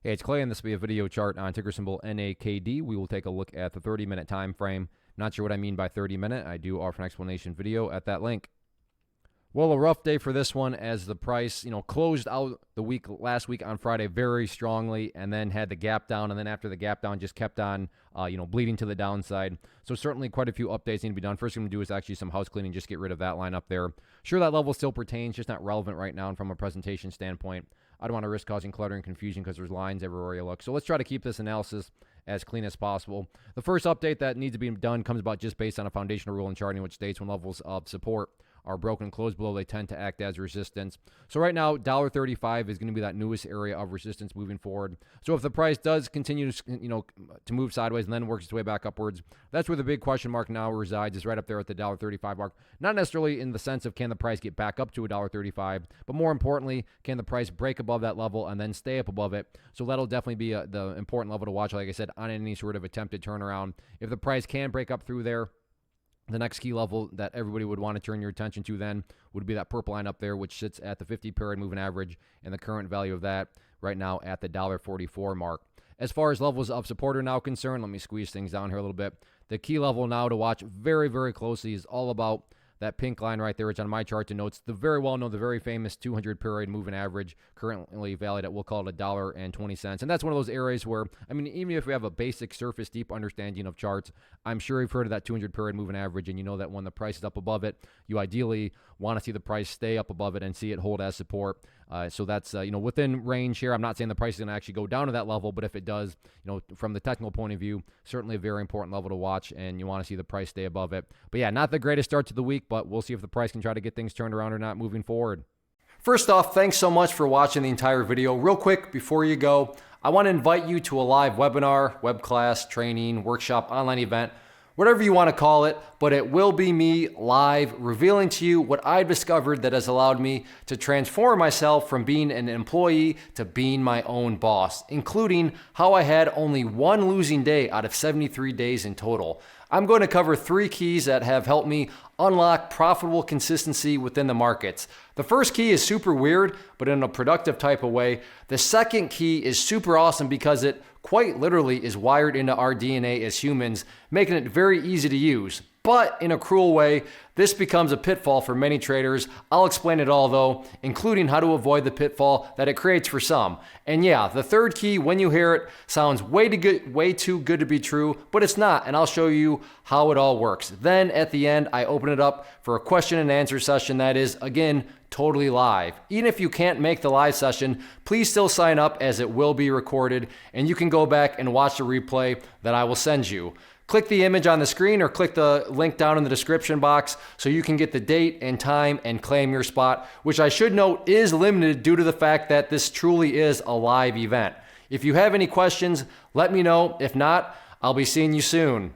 Hey, it's Clay, and this will be a video chart on ticker symbol NAKD. We will take a look at the 30-minute time frame. Not sure what I mean by 30-minute. I do offer an explanation video at that link. Well, a rough day for this one as the price, closed out the week last week on Friday very strongly and then had the gap down. And then after the gap down, just kept on, bleeding to the downside. So certainly quite a few updates need to be done. First thing I'm going to do is actually some house cleaning, just get rid of that line up there. Sure, that level still pertains, just not relevant right now. And from a presentation standpoint, I don't want to risk causing clutter and confusion because there's lines everywhere you look. So let's try to keep this analysis as clean as possible. The first update that needs to be done comes about just based on a foundational rule in charting, which states when levels of support are broken and closed below, they tend to act as resistance. So right now, $1.35 is going to be that newest area of resistance moving forward. So if the price does continue to, to move sideways and then works its way back upwards, that's where the big question mark now resides, is right up there at the $1.35 mark. Not necessarily in the sense of can the price get back up to $1.35, but more importantly, can the price break above that level and then stay up above it? So that'll definitely be the important level to watch, like I said, on any sort of attempted turnaround. If the price can break up through there, the next key level that everybody would want to turn your attention to then would be that purple line up there, which sits at the 50-period moving average, and the current value of that right now at the $1.44 mark. As far as levels of support are now concerned, let me squeeze things down here a little bit. The key level now to watch very, very closely is all about that pink line right there, which on my chart denotes the very well-known, the very famous 200-period moving average, currently valued at, we'll call it $1.20. And that's one of those areas where, even if we have a basic surface deep understanding of charts, I'm sure you've heard of that 200-period moving average, and you know that when the price is up above it, you ideally want to see the price stay up above it and see it hold as support. So that's, within range here. I'm not saying the price is going to actually go down to that level, but if it does, from the technical point of view, certainly a very important level to watch, and you want to see the price stay above it. But yeah, not the greatest start to the week, but we'll see if the price can try to get things turned around or not moving forward. First off, thanks so much for watching the entire video. Real quick, before you go, I want to invite you to a live webinar, web class, training, workshop, online event, whatever you want to call it, but it will be me live revealing to you what I've discovered that has allowed me to transform myself from being an employee to being my own boss, including how I had only one losing day out of 73 days in total. I'm going to cover 3 keys that have helped me unlock profitable consistency within the markets. The first key is super weird, but in a productive type of way. The second key is super awesome because it quite literally is wired into our DNA as humans, making it very easy to use. But in a cruel way, this becomes a pitfall for many traders. I'll explain it all though, including how to avoid the pitfall that it creates for some. And yeah, the third key, when you hear it, sounds way too good to be true, but it's not, and I'll show you how it all works. Then at the end, I open it up for a question and answer session that is, again, totally live. Even if you can't make the live session, please still sign up as it will be recorded, and you can go back and watch the replay that I will send you. Click the image on the screen or click the link down in the description box so you can get the date and time and claim your spot, which I should note is limited due to the fact that this truly is a live event. If you have any questions, let me know. If not, I'll be seeing you soon.